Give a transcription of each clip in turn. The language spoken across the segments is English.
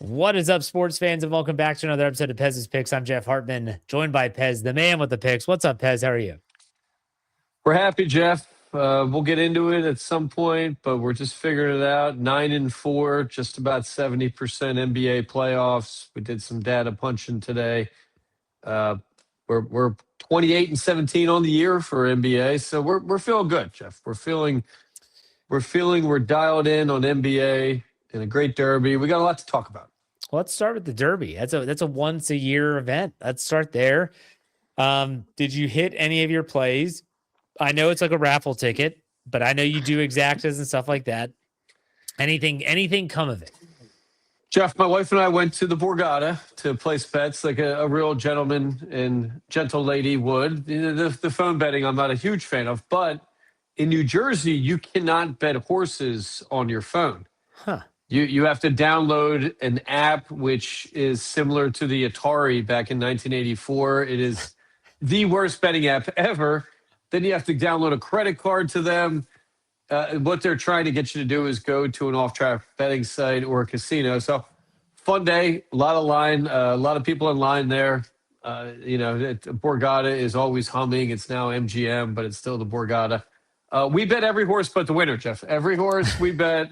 What is up, sports fans, and welcome back to another episode of Pez's Picks. I'm Jeff Hartman, joined by Pez, the man with the picks. What's up, Pez? How are you? We're happy, Jeff. We'll get into it at some point, but we're just figuring it out. 9-4, just about 70% NBA playoffs. We did some data punching today. We're 28-17 on the year for NBA, so we're feeling good, Jeff. We're feeling we're dialed in on NBA and a great derby. We got a lot to talk about. Let's start with the Derby. That's a once a year event. Let's start there. Did you hit any of your plays? I know it's like a raffle ticket, but I know you do exactas and stuff like that. Anything come of it? Jeff, my wife and I went to the Borgata to place bets like a real gentleman and gentle lady would. You know, the phone betting I'm not a huge fan of, but in New Jersey, you cannot bet horses on your phone. Huh. You have to download an app which is similar to the Atari back in 1984. It is the worst betting app ever. Then you have to download a credit card to them. What they're trying to get you to do is go to an off-track betting site or a casino. So fun day, a lot of people in line there. Borgata is always humming. It's now MGM, but it's still the Borgata. We bet every horse but the winner, Jeff. Every horse we bet.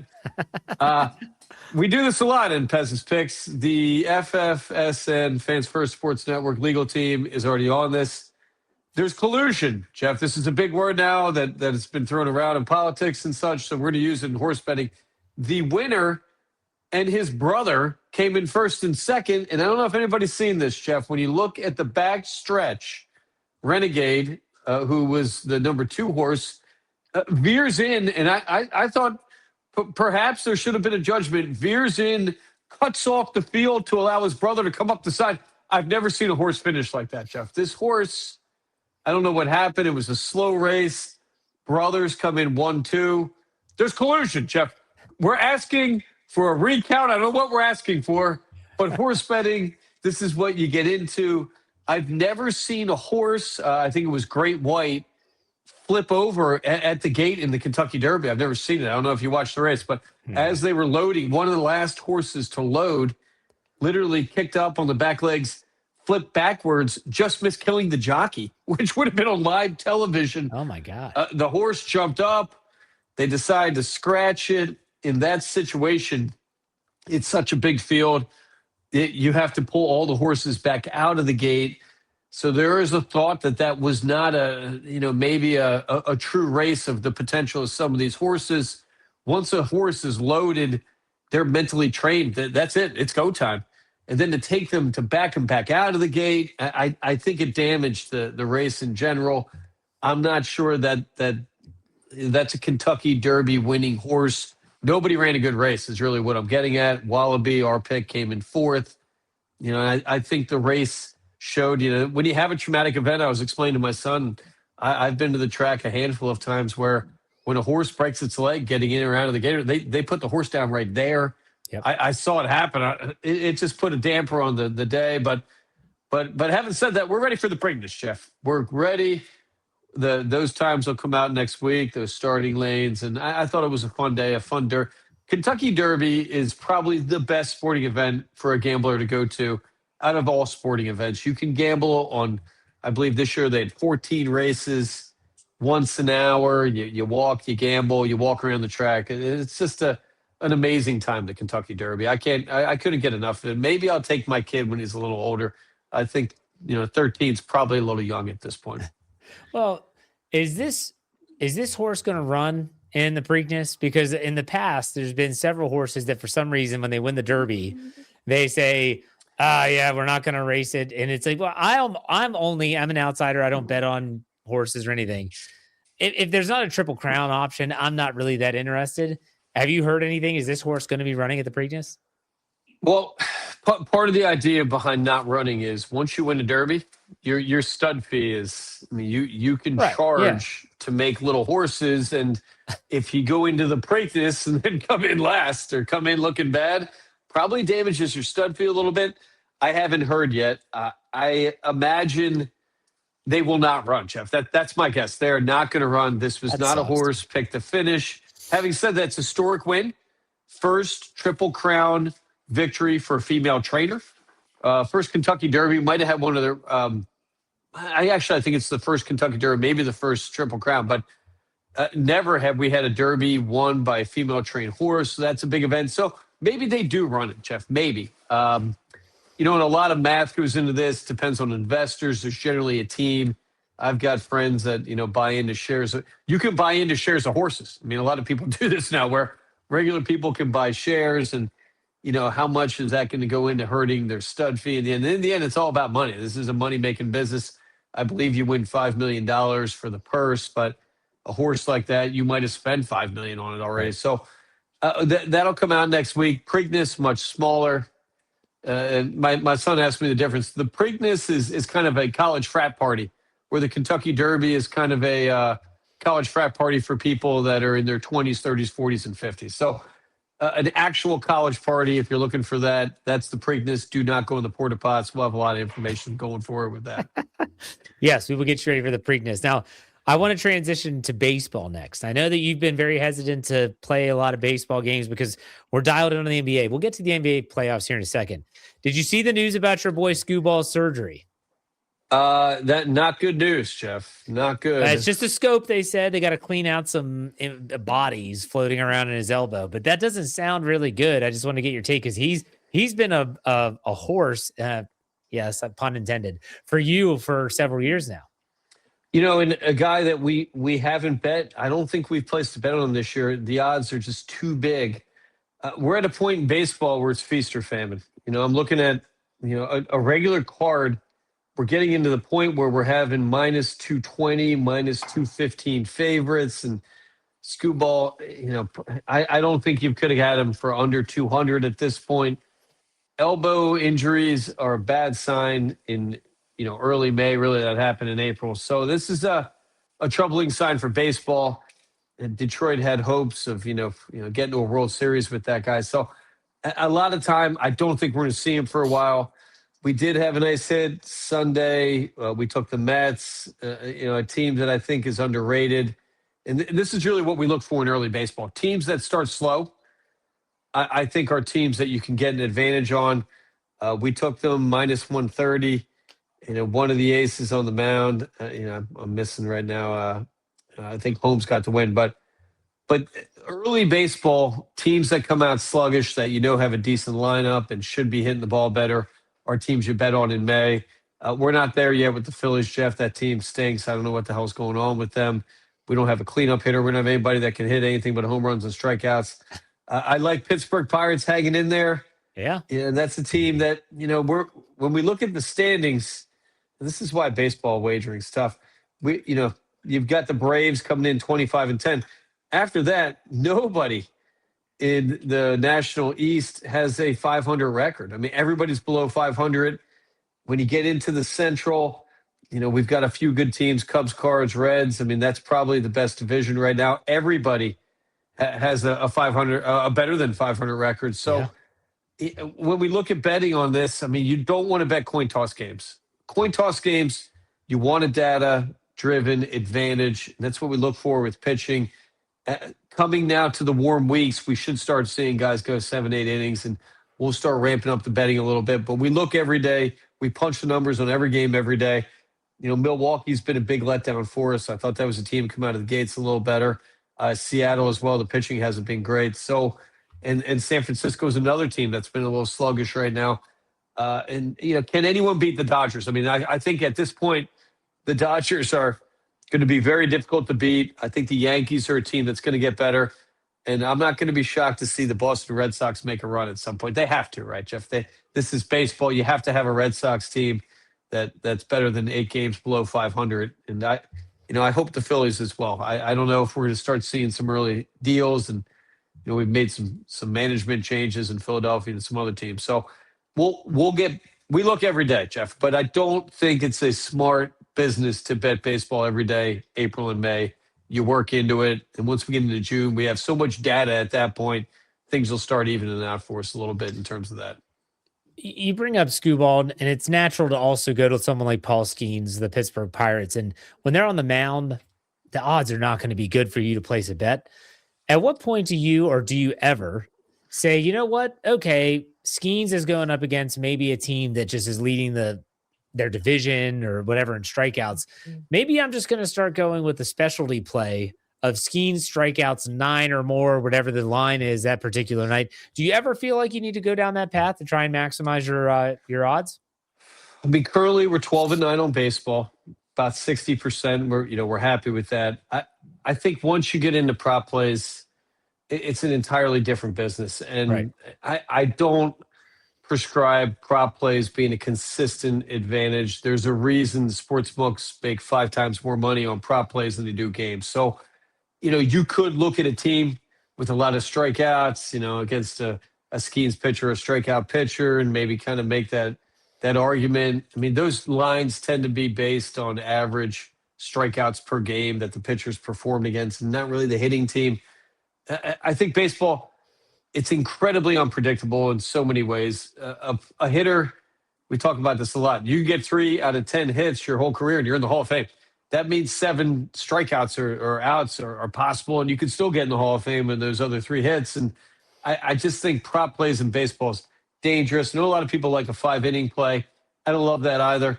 We do this a lot in Pez's Picks. The FFSN, Fans First Sports Network legal team is already on this. There's collusion, Jeff. This is a big word now that has been thrown around in politics and such, so we're going to use it in horse betting. The winner and his brother came in first and second, and I don't know if anybody's seen this, Jeff. When you look at the back stretch, Renegade, who was the number 2 horse, veers in, and I thought perhaps there should have been a judgment. Veers in, cuts off the field to allow his brother to come up the side. I've never seen a horse finish like that, Jeff. This horse, I don't know what happened. It was a slow race. Brothers come in 1-2. There's collusion, Jeff. We're asking for a recount. I don't know what we're asking for, but horse betting, this is what you get into. I've never seen a horse, I think it was Great White, flip over at the gate in the Kentucky Derby. I've never seen it. I don't know if you watched the race, but as they were loading, one of the last horses to load literally kicked up on the back legs, flipped backwards, just missed killing the jockey, which would have been on live television. Oh, my God. The horse jumped up. They decided to scratch it. In that situation, it's such a big field. You have to pull all the horses back out of the gate. So there is a thought that was not maybe a true race of the potential of some of these horses. Once a horse is loaded, they're mentally trained. That's it. It's go time. And then to take them to back them back out of the gate, I think it damaged the race in general. I'm not sure that's a Kentucky Derby winning horse. Nobody ran a good race is really what I'm getting at. Wallaby, our pick, came in 4th. I think the race showed, when you have a traumatic event, I was explaining to my son, I've been to the track a handful of times where when a horse breaks its leg getting in or out of the gate, they put the horse down right there. Yep. I saw it happen. It just put a damper on the day. But having said that, we're ready for the Preakness, Jeff. We're ready. Those times will come out next week, those starting lanes. And I thought it was a fun day, a fun Derby. Kentucky Derby is probably the best sporting event for a gambler to go to out of all sporting events. You can gamble on, I believe this year they had 14 races, once an hour. You walk, you gamble, you walk around the track. It's just an amazing time, the Kentucky Derby. I couldn't get enough of it. Maybe I'll take my kid when he's a little older. I think, 13 is probably a little young at this point. Well, is this horse going to run in the Preakness? Because in the past, there's been several horses that for some reason, when they win the Derby, they say, yeah, we're not going to race it. And it's like, well, I'm an outsider. I don't bet on horses or anything. If there's not a Triple Crown option, I'm not really that interested. Have you heard anything? Is this horse going to be running at the Preakness? Well, part of the idea behind not running is once you win a Derby, your stud fee is, you can charge to make little horses. And if you go into the Preakness and then come in last or come in looking bad, probably damages your stud fee a little bit. I haven't heard yet. I imagine they will not run, Jeff. That's my guess. They are not going to run. This was not a horse picked to finish. Having said that, it's a historic win. First Triple Crown victory for a female trainer. First Kentucky Derby, might have had one of their. I think it's the first Kentucky Derby, maybe the first Triple Crown, but never have we had a Derby won by a female trained horse. So that's a big event. So maybe they do run it, Jeff. Maybe. And a lot of math goes into this. Depends on investors. There's generally a team. I've got friends that buy into shares. You can buy into shares of horses. I mean, a lot of people do this now, where regular people can buy shares, and how much is that going to go into hurting their stud fee? And in the end, it's all about money. This is a money-making business. I believe you win $5 million for the purse, but a horse like that, you might have spent $5 million on it already. So that'll come out next week. Preakness, much smaller. And my son asked me the difference. The Preakness is kind of a college frat party, where the Kentucky Derby is kind of a college frat party for people that are in their 20s, 30s, 40s, and 50s. So an actual college party, if you're looking for that, that's the Preakness. Do not go in the porta pots. We'll have a lot of information going forward with that. Yes, we will get you ready for the Preakness. Now, I want to transition to baseball next. I know that you've been very hesitant to play a lot of baseball games because we're dialed in on the NBA. We'll get to the NBA playoffs here in a second. Did you see the news about your boy Scooball's surgery? That not good news, Jeff. Not good. It's just a scope. They said they got to clean out some bodies floating around in his elbow, but that doesn't sound really good. I just want to get your take, because he's been a horse. Yes, pun intended, for you for several years now. And a guy that we haven't bet. I don't think we've placed a bet on him this year. The odds are just too big. We're at a point in baseball where it's feast or famine. I'm looking at a regular card. We're getting into the point where we're having minus 220, minus 215 favorites, and Scooball. I don't think you could have had him for under 200 at this point. Elbow injuries are a bad sign in early May. Really, that happened in April. So this is a troubling sign for baseball. And Detroit had hopes of getting to a World Series with that guy. So a lot of time, I don't think we're going to see him for a while. We did have a nice hit Sunday. We took the Mets, a team that I think is underrated. And this is really what we look for in early baseball. Teams that start slow, I think, are teams that you can get an advantage on. We took them minus 130. One of the aces on the mound. I'm missing right now. I think Holmes got the win, but early baseball teams that come out sluggish, that have a decent lineup and should be hitting the ball better, are teams you bet on in May. We're not there yet with the Phillies, Jeff. That team stinks. I don't know what the hell's going on with them. We don't have a cleanup hitter. We don't have anybody that can hit anything but home runs and strikeouts. I like Pittsburgh Pirates hanging in there. Yeah, and that's a team that when we look at the standings. This is why baseball wagering is tough. You've got the Braves coming in 25-10. After that, nobody in the National East has a 500 record. I mean, everybody's below 500. When you get into the Central, we've got a few good teams: Cubs, Cards, Reds. I mean, that's probably the best division right now. Everybody has a 500, a better than 500 record. So when we look at betting on this, I mean, you don't want to bet coin toss games. Coin toss games, you want a data-driven advantage. That's what we look for with pitching. Coming now to the warm weeks, we should start seeing guys go 7-8 innings, and we'll start ramping up the betting a little bit. But we look every day. We punch the numbers on every game every day. Milwaukee's been a big letdown for us. I thought that was a team come out of the gates a little better. Seattle as well. The pitching hasn't been great. So, and San Francisco is another team that's been a little sluggish right now. Can anyone beat the Dodgers? I mean, I think at this point, the Dodgers are going to be very difficult to beat. I think the Yankees are a team that's going to get better. And I'm not going to be shocked to see the Boston Red Sox make a run at some point. They have to, right, Jeff? This is baseball. You have to have a Red Sox team that's better than 8 games below 500. And I hope the Phillies as well. I don't know if we're going to start seeing some early deals. And, we've made some management changes in Philadelphia and some other teams. So, we look every day, Jeff, but I don't think it's a smart business to bet baseball every day, April and May. You work into it, and once we get into June, we have so much data at that point, things will start evening out for us a little bit in terms of that. You bring up Scooball, and it's natural to also go to someone like Paul Skeens, the Pittsburgh Pirates, and when they're on the mound, the odds are not going to be good for you to place a bet. At what point do you ever say, you know what? Okay, Skeens is going up against maybe a team that just is leading their division or whatever in strikeouts. Maybe I'm just going to start going with the specialty play of Skeens strikeouts 9 or more, whatever the line is that particular night. Do you ever feel like you need to go down that path to try and maximize your odds? I mean, currently we're 12-9 on baseball, about 60%. We're happy with that. I think once you get into prop plays, it's an entirely different business. And right. I don't prescribe prop plays being a consistent advantage. There's a reason the sports books make 5 times more money on prop plays than they do games. So, you could look at a team with a lot of strikeouts, against a Skeens pitcher, a strikeout pitcher, and maybe kind of make that argument. I mean, those lines tend to be based on average strikeouts per game that the pitchers performed against, and not really the hitting team. I think baseball, it's incredibly unpredictable in so many ways. A hitter, we talk about this a lot. You get 3 out of 10 hits your whole career, and you're in the Hall of Fame. That means 7 strikeouts or outs are possible, and you can still get in the Hall of Fame and those other 3 hits. And I just think prop plays in baseball is dangerous. I know a lot of people like a 5-inning play. I don't love that either.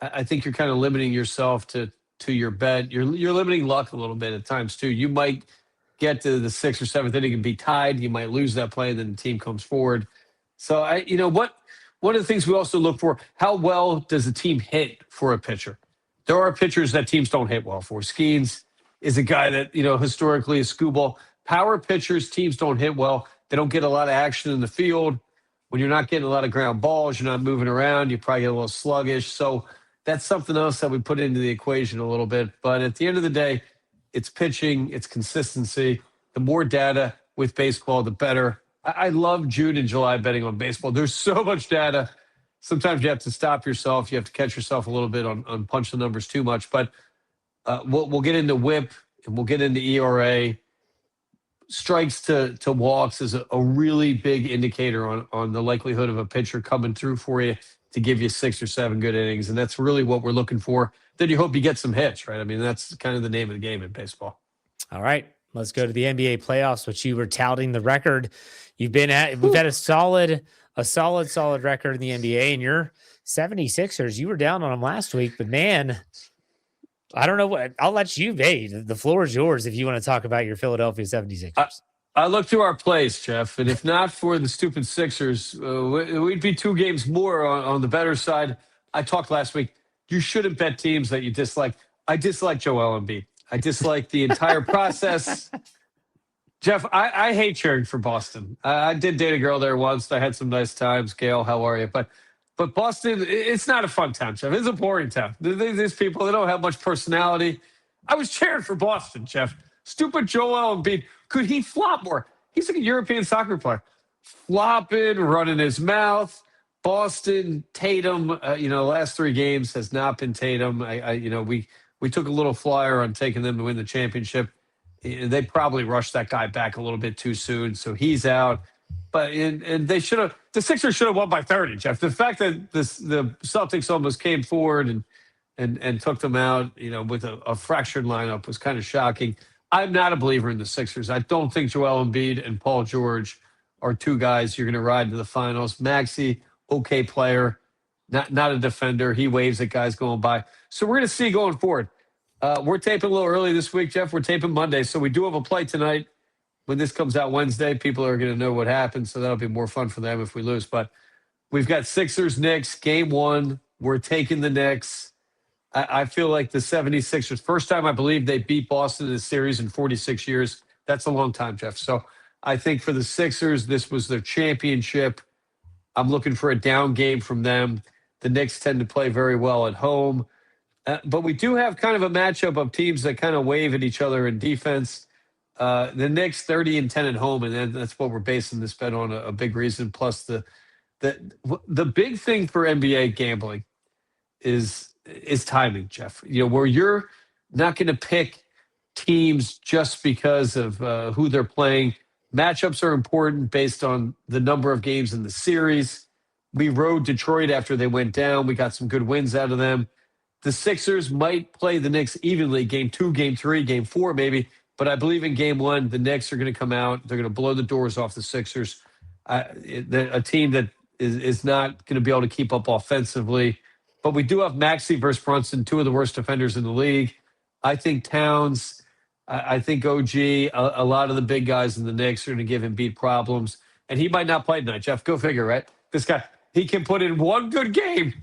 I think you're kind of limiting yourself to your bet. You're limiting luck a little bit at times too. You might get to the 6th or 7th inning and be tied. You might lose that play, and then the team comes forward. So one of the things we also look for, how well does the team hit for a pitcher? There are pitchers that teams don't hit well for. Skeens is a guy that, historically is screwball. Power pitchers, teams don't hit well. They don't get a lot of action in the field. When you're not getting a lot of ground balls, you're not moving around, you probably get a little sluggish. So that's something else that we put into the equation a little bit. But at the end of the day, it's pitching, it's consistency. The more data with baseball, the better. I love June and July betting on baseball. There's so much data. Sometimes you have to stop yourself. You have to catch yourself a little bit on punch the numbers too much. But we'll get into WHIP and we'll get into ERA. Strikes to walks is a really big indicator on the likelihood of a pitcher coming through for you to give you 6 or 7 good innings. And that's really what we're looking for. Then you hope you get some hits, right? I mean, that's kind of the name of the game in baseball. All right. Let's go to the NBA playoffs, which you were touting the record. We've had a solid record in the NBA, and your 76ers, you were down on them last week, but man, I don't know what. I'll let you. Hey, the floor is yours if you want to talk about your Philadelphia 76ers. I look through our plays, Jeff, and if not for the stupid Sixers, we'd be 2 games more on the better side. I talked last week. You shouldn't bet teams that you dislike. I dislike Joel Embiid. I dislike the entire process. Jeff, I hate cheering for Boston. I did date a girl there once. I had some nice times. Gail, how are you? But Boston, it's not a fun town, Jeff. It's a boring town. These people, they don't have much personality. I was cheering for Boston, Jeff. Stupid Joel Embiid. Could he flop more? He's like a European soccer player. Flopping, running his mouth. Boston, Tatum, last 3 games has not been Tatum. We took a little flyer on taking them to win the championship. They probably rushed that guy back a little bit too soon, so he's out. But they should have. The Sixers should have won by 30, Jeff. The fact that the Celtics almost came forward and took them out, with a fractured lineup was kind of shocking. I'm not a believer in the Sixers. I don't think Joel Embiid and Paul George are 2 guys you're going to ride to the finals. Maxey, okay player, not a defender. He waves at guys going by. So we're going to see going forward. We're taping a little early this week, Jeff. We're taping Monday, so we do have a play tonight. When this comes out Wednesday, people are going to know what happened, so that'll be more fun for them if we lose. But we've got Sixers-Knicks, game 1. We're taking the Knicks. I feel like the 76ers, first time I believe they beat Boston in a series in 46 years. That's a long time, Jeff. So I think for the Sixers, this was their championship. I'm looking for a down game from them. The Knicks tend to play very well at home. But we do have kind of a matchup of teams that kind of wave at each other in defense. The Knicks 30-10 at home, and that's what we're basing this bet on, a big reason. Plus the big thing for NBA gambling is timing, Jeff. Where you're not going to pick teams just because of who they're playing. Matchups are important based on the number of games in the series. We rode Detroit after they went down. We got some good wins out of them. The Sixers might play the Knicks evenly, game 2, game 3, game 4 maybe. But I believe in game 1, the Knicks are going to come out. They're going to blow the doors off the Sixers. A team that is not going to be able to keep up offensively. But we do have Maxey versus Brunson, two of the worst defenders in the league. I think Towns, I think OG, a lot of the big guys in the Knicks are going to give Embiid problems. And he might not play tonight, Jeff. Go figure, right? This guy, he can put in one good game,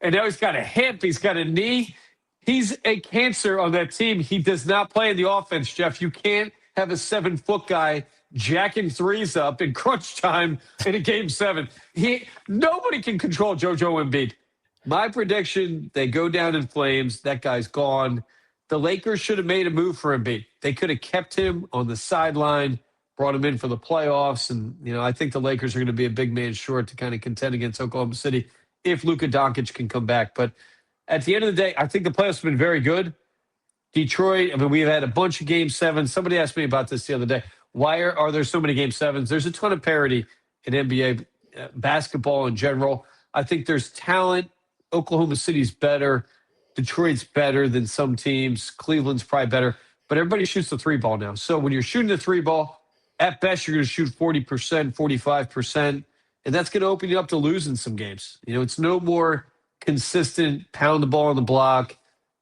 and now he's got a hip, he's got a knee. He's a cancer on that team. He does not play in the offense, Jeff. You can't have a 7-foot guy jacking threes up in crunch time in a game 7. Nobody can control JoJo Embiid. My prediction, they go down in flames. That guy's gone. The Lakers should have made a move for Embiid. They could have kept him on the sideline, brought him in for the playoffs. And, I think the Lakers are going to be a big man short to kind of contend against Oklahoma City if Luka Doncic can come back. But at the end of the day, I think the playoffs have been very good. Detroit, we've had a bunch of game 7s. Somebody asked me about this the other day. Why are there so many game 7s? There's a ton of parity in NBA basketball in general. I think there's talent. Oklahoma City's better. Detroit's better than some teams. Cleveland's probably better. But everybody shoots the 3-ball now. So when you're shooting the 3-ball, at best, you're going to shoot 40%, 45%. And that's going to open you up to losing some games. It's no more consistent pound the ball on the block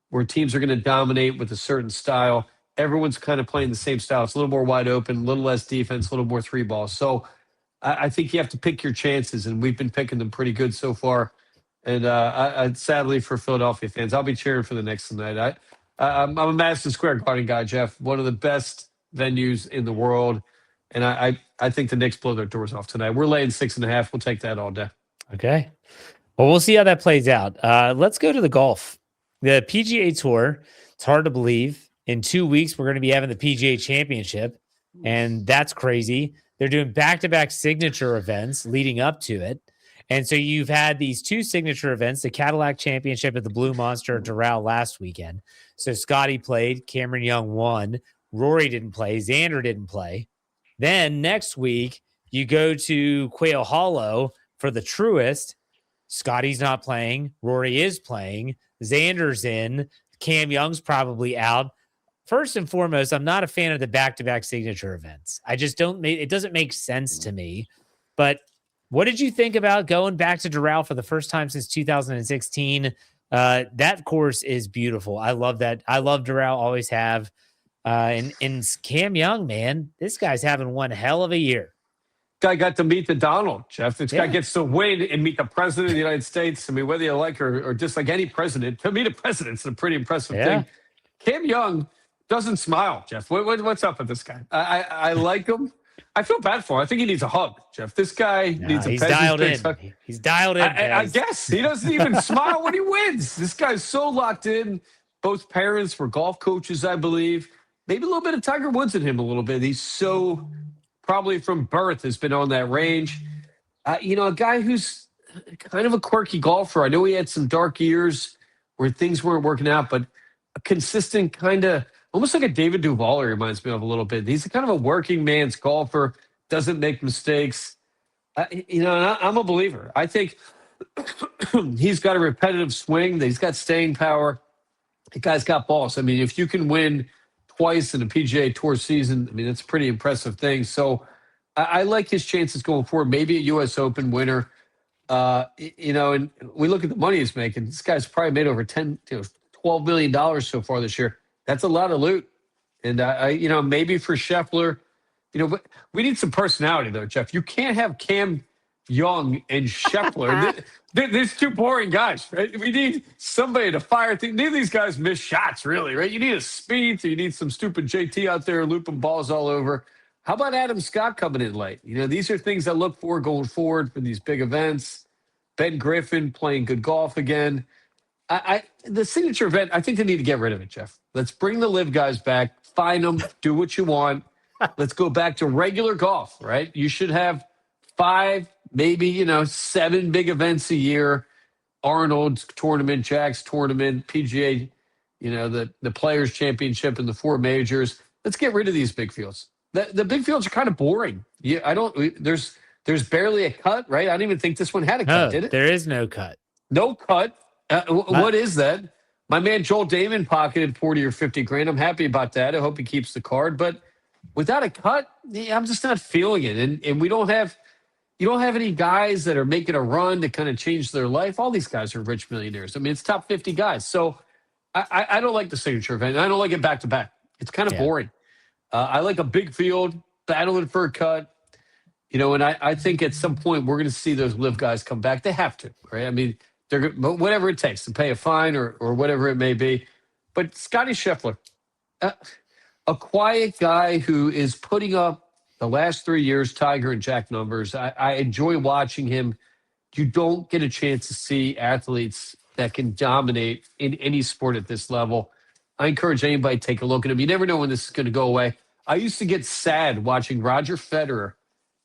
where teams are going to dominate with a certain style. Everyone's kind of playing the same style. It's a little more wide open, a little less defense, a little more 3-ball. So I think you have to pick your chances, and we've been picking them pretty good so far. And sadly for Philadelphia fans, I'll be cheering for the Knicks tonight. I'm a Madison Square Garden guy, Jeff, one of the best venues in the world. And I think the Knicks blow their doors off tonight. We're laying 6.5. We'll take that all day. Okay. Well, we'll see how that plays out. Let's go to the golf. The PGA Tour, it's hard to believe. In 2 weeks, we're going to be having the PGA Championship, and that's crazy. They're doing back-to-back signature events leading up to it. And so you've had these 2 signature events, the Cadillac Championship at the Blue Monster at Doral last weekend. So Scotty played, Cameron Young won, Rory didn't play, Xander didn't play. Then next week, you go to Quail Hollow for the Truist. Scotty's not playing, Rory is playing, Xander's in, Cam Young's probably out. First and foremost, I'm not a fan of the back-to-back signature events. I just it doesn't make sense to me. But what did you think about going back to Doral for the first time since 2016? That course is beautiful. I love that. I love Doral, always have. And Cam Young, man, this guy's having one hell of a year. Guy got to meet the Donald, Jeff. This guy gets to win and meet the president of the United States. Whether you like or dislike any president, to meet a president's a pretty impressive thing. Cam Young doesn't smile, Jeff. What's up with this guy? I like him. I feel bad for him. I think he needs a hug, Jeff. This guy needs a he's dialed in. He's dialed in. I guess he doesn't even smile when he wins. This guy's so locked in. Both parents were golf coaches, I believe. Maybe a little bit of Tiger Woods in him a little bit. He's so probably from birth has been on that range. A guy who's kind of a quirky golfer. I know he had some dark years where things weren't working out, but a consistent kind of almost like a David Duval he reminds me of a little bit. He's kind of a working man's golfer, doesn't make mistakes. I'm a believer. I think he's got a repetitive swing. He's got staying power. The guy's got balls. If you can win twice in a PGA Tour season, that's a pretty impressive thing. So I like his chances going forward. Maybe a U.S. Open winner. And we look at the money he's making. This guy's probably made over $12 million so far this year. That's a lot of loot. And, maybe for Scheffler, we need some personality, though, Jeff. You can't have Cam Young and Scheffler. There's 2 boring guys, right? We need somebody to fire things. Neither of these guys miss shots, really, right? You need a speed, so you need some stupid JT out there looping balls all over. How about Adam Scott coming in late? These are things I look for going forward for these big events. Ben Griffin playing good golf again. The signature event, I think they need to get rid of it, Jeff. Let's bring the live guys back, find them, do what you want. Let's go back to regular golf, right? You should have 5, maybe, 7 big events a year. Arnold's tournament, Jack's tournament, PGA, the Players Championship and the 4 majors. Let's get rid of these big fields. The big fields are kind of boring. There's barely a cut, right? I don't even think this one had a cut, did it? There is no cut. No cut. What is that? My man Joel Damon pocketed 40 or 50 grand. I'm happy about that. I hope he keeps the card. But without a cut, I'm just not feeling it. And we don't have you don't have any guys that are making a run to kind of change their life. All these guys are rich millionaires. I mean, it's top 50 guys. So I don't like the signature event. I don't like it back to back. It's kind of Yeah. boring. I like a big field, battling for a cut. And I think at some point we're going to see those live guys come back. They have to, right? I mean, whatever it takes to pay a fine or whatever it may be. But Scotty Scheffler, a quiet guy who is putting up the last 3 years, Tiger and Jack numbers. I enjoy watching him. You don't get a chance to see athletes that can dominate in any sport at this level. I encourage anybody to take a look at him. You never know when this is going to go away. I used to get sad watching Roger Federer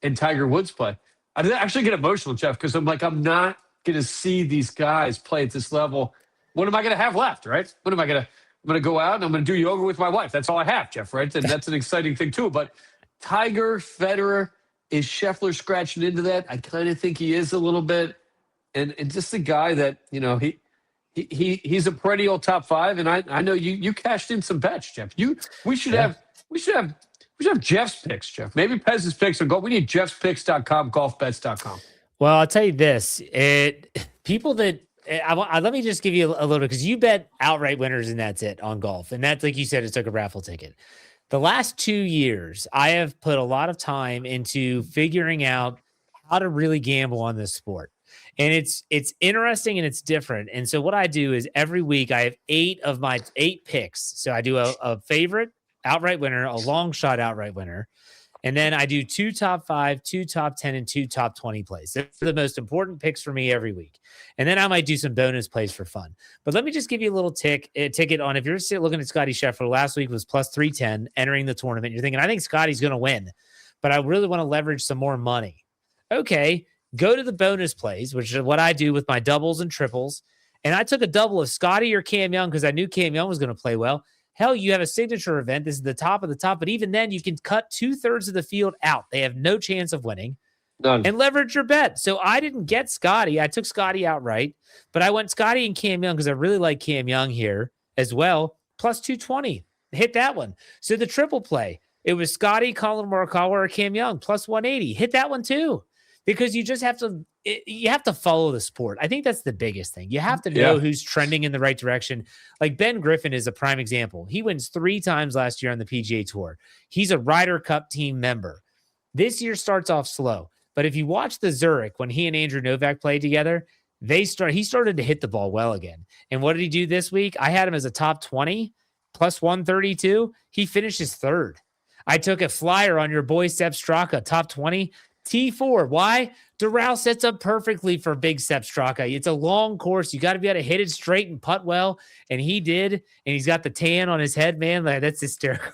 and Tiger Woods play. I actually get emotional, Jeff, because I'm like, I'm not going to see these guys play at this level. What am I going to have left, right? What am I going to? I'm going to go out and I'm going to do yoga with my wife. That's all I have, Jeff, right? And that's an exciting thing too. But Tiger, Federer, is Scheffler scratching into that? I kind of think he is a little bit. And just a guy that, he's a perennial top five. And I know you cashed in some bets, Jeff. We should have Jeff's picks, Jeff. Maybe Pez's picks are gold. We need jeffspicks.com, golfbets.com. Well, I'll tell you this: people that let me just give you a little, because you bet outright winners and that's it on golf, and that's like you said, it took a raffle ticket. The last 2 years, I have put a lot of time into figuring out how to really gamble on this sport, and it's interesting and it's different. And so what I do is every week I have 8 of my 8 picks. So I do a favorite outright winner, a long shot outright winner. And then I do 2 top 5, 2 top 10, and 2 top 20 plays. They're the most important picks for me every week. And then I might do some bonus plays for fun. But let me just give you a little ticket on, if you're looking at Scotty Scheffler, last week was plus 310 entering the tournament. You're thinking, I think Scotty's going to win, but I really want to leverage some more money. Okay, go to the bonus plays, which is what I do with my doubles and triples. And I took a double of Scotty or Cam Young because I knew Cam Young was going to play well. Hell, you have a signature event. This is the top of the top. But even then, you can cut 2/3 of the field out. They have no chance of winning. None. And leverage your bet. So I didn't get Scotty. I took Scotty outright. But I went Scotty and Cam Young because I really like Cam Young here as well. Plus 220. Hit that one. So the triple play, it was Scotty, Colin Morikawa, or Cam Young. Plus 180. Hit that one too. Because you just have to follow the sport. I think that's the biggest thing. You have to know who's trending in the right direction. Like Ben Griffin is a prime example. He wins 3 times last year on the PGA Tour. He's a Ryder Cup team member. This year starts off slow. But if you watch the Zurich, when he and Andrew Novak played together, he started to hit the ball well again. And what did he do this week? I had him as a top 20, plus 132. He finishes 3rd. I took a flyer on your boy Sepp Straka, top 20. T4. Why? Doral sets up perfectly for big Sepp Straka. It's a long course. You got to be able to hit it straight and putt well. And he did. And he's got the tan on his head, man. Like, that's hysterical.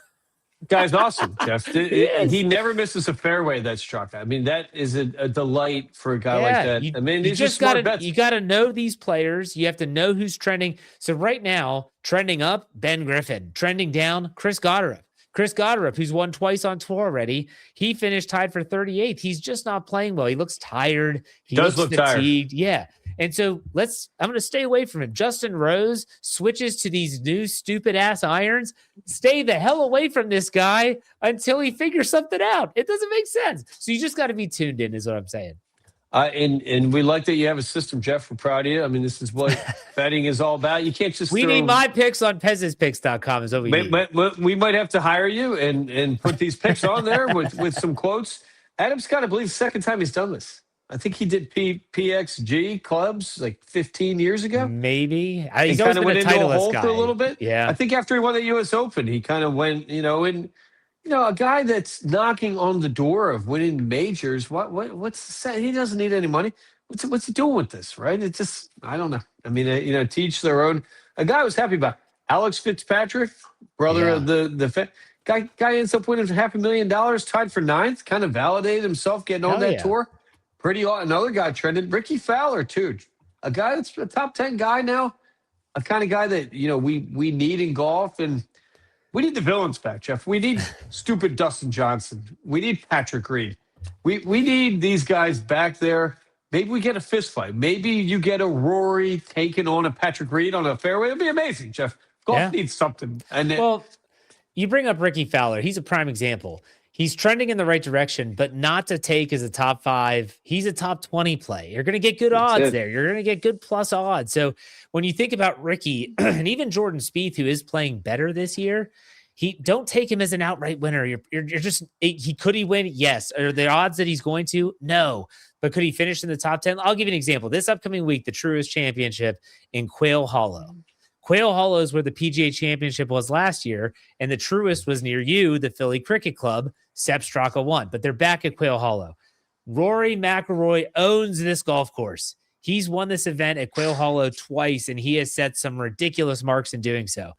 Guy's awesome, Jeff. He never misses a fairway, that Straka. I mean, that is a delight for a guy like that. I mean, he's just smart bets. You got to know these players. You have to know who's trending. So right now, trending up, Ben Griffin. Trending down, Chris Gotterup. Chris Gotterup, who's won twice on tour already, he finished tied for 38th. He's just not playing well. He looks tired. He does looks look fatigued. tired. Yeah. And so I'm going to stay away from him. Justin Rose switches to these new stupid ass irons. Stay the hell away from this guy until he figures something out. It doesn't make sense. So you just got to be tuned in, is what I'm saying. And we like that you have a system, Jeff. We're proud of you. I mean, this is what betting is all about. You can't just need my picks on Pez'sPicks.com is what we need. We might have to hire you and put these picks on there with some quotes. Adam Scott, I believe, the second time he's done this. I think he did PXG clubs like 15 years ago. Maybe. He's kind of went into a titleist hole guy. for a little bit. Yeah. I think after he won the U.S. Open, he kind of went, a guy that's knocking on the door of winning majors. What's the, he doesn't need any money. What's he doing with this, right? It's just, I don't know. I mean, teach their own. A guy I was happy about. Alex Fitzpatrick, brother of the guy ends up winning $500,000, tied for 9th, kind of validated himself getting on that tour. Another guy trended, Ricky Fowler too. A guy that's a top 10 guy now, a kind of guy that, we need in golf. And we need the villains back, Jeff. We need stupid Dustin Johnson. We need Patrick Reed. We need these guys back there. Maybe we get a fist fight. Maybe you get a Rory taking on a Patrick Reed on a fairway. It'd be amazing, Jeff. Golf needs something. And you bring up Ricky Fowler. He's a prime example. He's trending in the right direction, but not to take as a top 5. He's a top 20 play. You're going to get good That's odds it. there. You're going to get good plus odds. So when you think about Ricky and even Jordan Spieth, who is playing better this year, don't take him as an outright winner. You're just could he win? Yes. Are the odds that he's going to? No. But could he finish in the top 10? I'll give you an example. This upcoming week, the Truist Championship in Quail Hollow. Quail Hollow is where the PGA Championship was last year, and the Truist was near you, the Philly Cricket Club. Sepp Straka won, but they're back at Quail Hollow. Rory McIlroy owns this golf course. He's won this event at Quail Hollow twice, and he has set some ridiculous marks in doing so.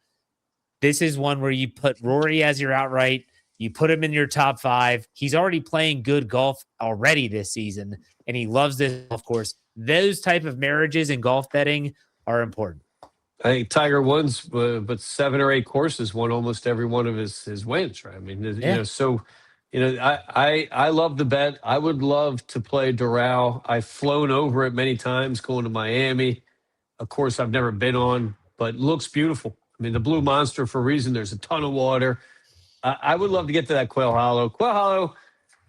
This is one where you put Rory as your outright. You put him in your top 5. He's already playing good golf already this season, and he loves this golf course. Those type of marriages in golf betting are important. I think Tiger wins, but 7 or 8 courses won almost every one of his wins, right? I mean, so, I love the bet. I would love to play Doral. I've flown over it many times going to Miami. Of course, I've never been on, but it looks beautiful. I mean, the Blue Monster for a reason. There's a ton of water. I would love to get to that Quail Hollow. Quail Hollow,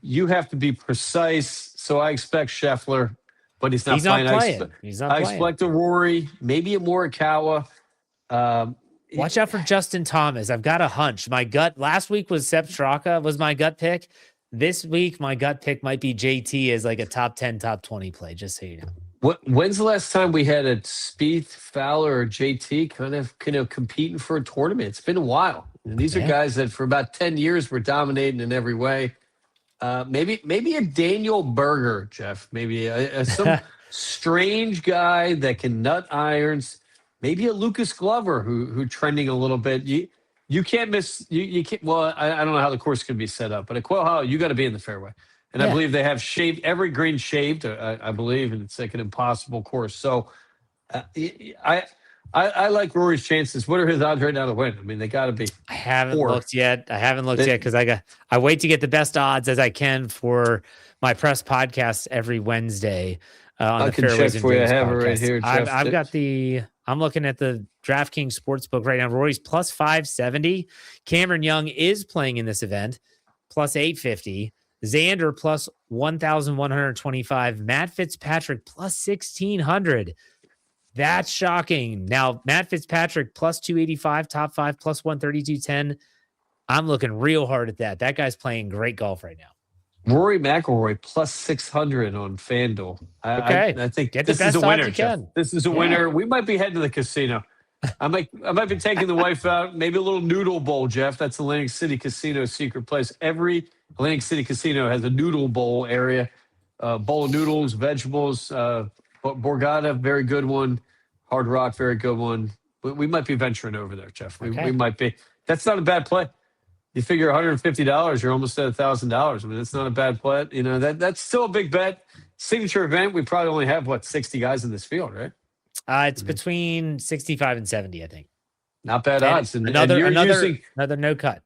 you have to be precise. So I expect Scheffler, but he's not playing. I expect a Rory, maybe a Morikawa. Watch out for Justin Thomas. I've got a hunch. My gut last week was Sepp Straka was my gut pick. This week, my gut pick might be JT as like a top 10, top 20 play, just so you know. When's the last time we had a Spieth, Fowler, or JT kind of competing for a tournament? It's been a while. And these are guys that for about 10 years were dominating in every way. Maybe a Daniel Berger, Jeff. Maybe some strange guy that can nut irons. Maybe a Lucas Glover who trending a little bit. You can't miss. You can't. Well, I don't know how the course can be set up, but at Quail Hollow, you got to be in the fairway. And I believe they have shaved every green shaved. I believe, and it's like an impossible course. So, I like Rory's chances. What are his odds right now to win? I mean, they got to be. I haven't looked yet because I wait to get the best odds as I can for my press podcast every Wednesday on the Fairways and Dreams I have podcast. it right here, Jeff. I've got I'm looking at the DraftKings Sportsbook right now. Rory's plus 570. Cameron Young is playing in this event, plus 850. Xander plus 1,125. Matt Fitzpatrick plus 1,600. That's shocking. Now, Matt Fitzpatrick plus 285, top 5, plus 132.10. I'm looking real hard at that. That guy's playing great golf right now. Rory McIlroy plus 600 on FanDuel. I think this is a winner. This is a winner. We might be heading to the casino. I might be taking the wife out. Maybe a little noodle bowl, Jeff. That's Atlantic City Casino's secret place. Every Atlantic City Casino has a noodle bowl area. Bowl of noodles, vegetables. Borgata, very good one. Hard Rock, very good one. We might be venturing over there, Jeff. We might be. That's not a bad play. You figure $150, you're almost at $1,000. I mean, that's not a bad play. You know, that's still a big bet. Signature event, we probably only have, 60 guys in this field, right? It's between 65 and 70, I think. Not bad odds. And another no cut.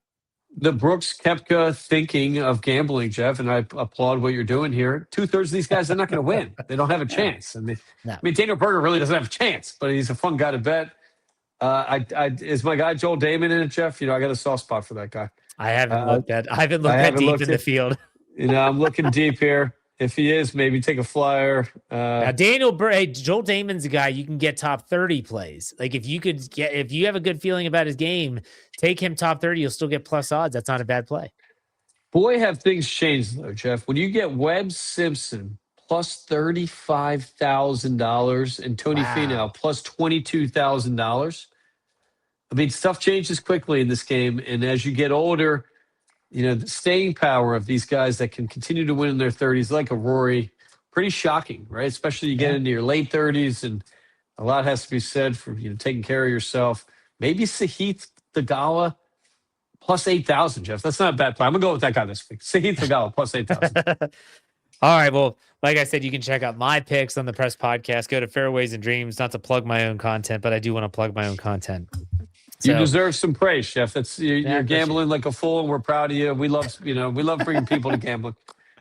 The Brooks Koepka thinking of gambling, Jeff, and I applaud what you're doing here. 2/3 of these guys are not going to win. They don't have a chance. I mean, Daniel Berger really doesn't have a chance, but he's a fun guy to bet. Is my guy Joel Damon in it, Jeff? You know, I got a soft spot for that guy. I haven't looked that deep in the field. You know, I'm looking deep here. If he is, maybe take a flyer. Now, Joel Damon's a guy you can get top 30 plays. Like if you have a good feeling about his game, take him top 30. You'll still get plus odds. That's not a bad play. Boy, have things changed though, Jeff. When you get Webb Simpson plus $35,000 and Tony Finau plus $22,000. I mean, stuff changes quickly in this game, and as you get older, you know, the staying power of these guys that can continue to win in their 30s, like a Rory, pretty shocking, right? Especially you get into your late 30s, and a lot has to be said for, you know, taking care of yourself. Maybe Sahith Theegala plus 8,000, Jeff. That's not a bad play. I'm going to go with that guy this week. Sahith Theegala plus 8,000. All right. Well, like I said, you can check out my picks on the Press Podcast. Go to Fairways and Dreams, not to plug my own content, but I do want to plug my own content. You deserve some praise, Chef. That's you're gambling like a fool, and we're proud of you. We love bringing people to gambling.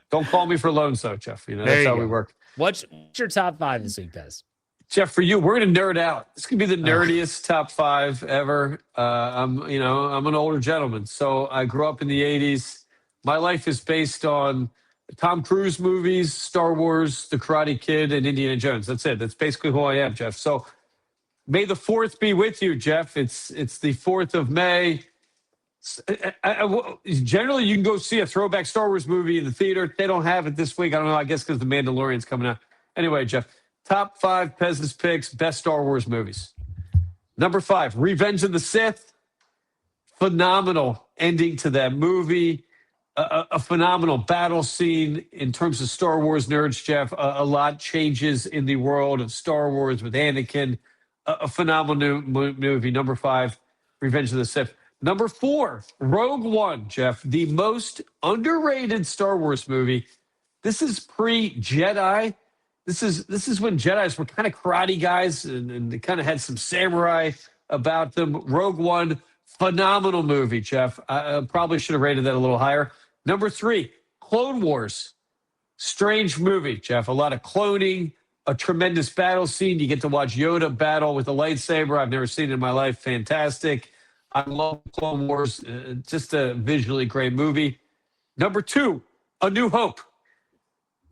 Don't call me for loans, though, Jeff. You know that's how we work. What's your top 5 this week, Pez? Jeff, for you, we're gonna nerd out. This could be the nerdiest top 5 ever. I'm an older gentleman, so I grew up in the '80s. My life is based on Tom Cruise movies, Star Wars, The Karate Kid, and Indiana Jones. That's it. That's basically who I am, Jeff. So may the 4th be with you, Jeff. It's the 4th of May. Generally, you can go see a throwback Star Wars movie in the theater. They don't have it this week. I don't know. I guess because The Mandalorian's coming out. Anyway, Jeff, top 5 Peasants picks, best Star Wars movies. Number 5, Revenge of the Sith. Phenomenal ending to that movie. A phenomenal battle scene in terms of Star Wars nerds, Jeff. A lot changes in the world of Star Wars with Anakin. A phenomenal movie. Number 5, Revenge of the Sith. Number 4, Rogue One, Jeff. The most underrated Star Wars movie. This is pre-Jedi. This is when Jedis were kind of karate guys and they kind of had some samurai about them. Rogue One, phenomenal movie, Jeff. I probably should have rated that a little higher. Number 3, Clone Wars. Strange movie, Jeff. A lot of cloning, a tremendous battle scene. You get to watch Yoda battle with a lightsaber. I've never seen it in my life. Fantastic. I love Clone Wars. Just a visually great movie. Number 2, A New Hope.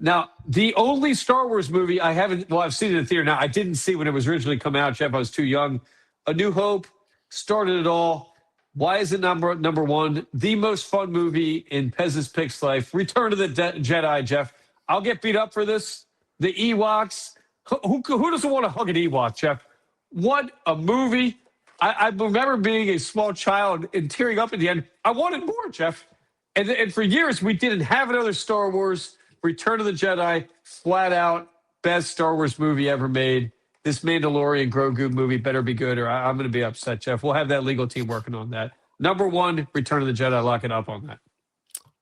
Now, the only Star Wars movie I haven't, well, I've seen it in the theater now. I didn't see when it was originally come out, Jeff. I was too young. A New Hope started it all. Why is it number 1? The most fun movie in Pez's Picks life. Return of the Jedi, Jeff. I'll get beat up for this. The Ewoks. Who doesn't want to hug an Ewok, Jeff? What a movie. I remember being a small child and tearing up at the end. I wanted more, Jeff. And for years, we didn't have another Star Wars. Return of the Jedi, flat out, best Star Wars movie ever made. This Mandalorian Grogu movie better be good or I'm going to be upset, Jeff. We'll have that legal team working on that. Number 1, Return of the Jedi. Lock it up on that.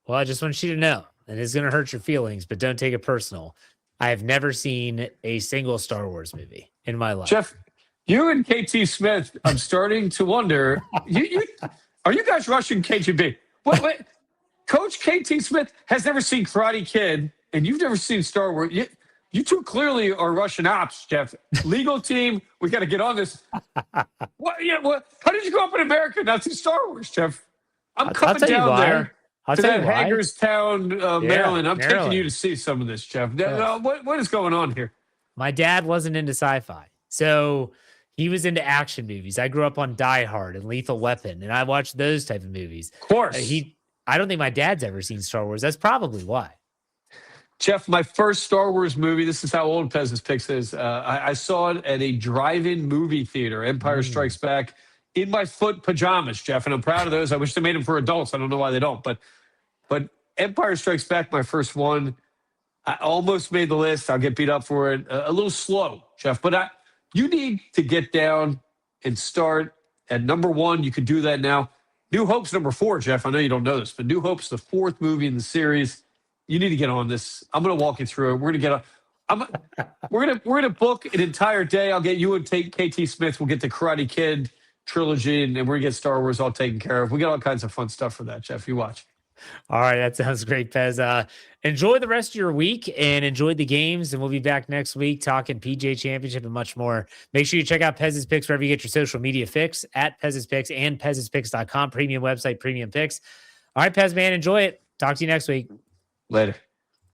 Well, I just want you to know, and it's going to hurt your feelings, but don't take it personal. I have never seen a single Star Wars movie in my life. Jeff, you and KT Smith, I'm starting to wonder, are you guys rushing KGB? What? Coach KT Smith has never seen Karate Kid, and you've never seen Star Wars. You two clearly are Russian ops, Jeff. Legal team, we got to get on this. What? How did you grow up in America and not see Star Wars, Jeff? I'm coming down there to that Hagerstown, Maryland. I'm taking you to see some of this, Jeff. What is going on here? My dad wasn't into sci-fi, so he was into action movies. I grew up on Die Hard and Lethal Weapon, and I watched those type of movies. Of course. I don't think my dad's ever seen Star Wars. That's probably why. Jeff, my first Star Wars movie, this is how old Pez's Picks is. I saw it at a drive-in movie theater, Empire Strikes Back, in my foot pajamas, Jeff, and I'm proud of those. I wish they made them for adults. I don't know why they don't, but Empire Strikes Back, my first one, I almost made the list. I'll get beat up for it. A little slow, Jeff, but you need to get down and start at number 1. You could do that now. New Hope's number 4, Jeff. I know you don't know this, but New Hope's the 4th movie in the series. You need to get on this. I'm going to walk you through it. We're going to we're going to book an entire day. I'll get you and KT Smith. We'll get the Karate Kid trilogy, and we're going to get Star Wars all taken care of. We got all kinds of fun stuff for that, Jeff. You watch. All right, that sounds great, Pez. Enjoy the rest of your week and enjoy the games, and we'll be back next week talking PJ Championship and much more. Make sure you check out Pez's Picks wherever you get your social media fix, at Pez's Picks and Pez'sPicks.com. Premium website, premium picks. All right, Pez, man, enjoy it. Talk to you next week. Later.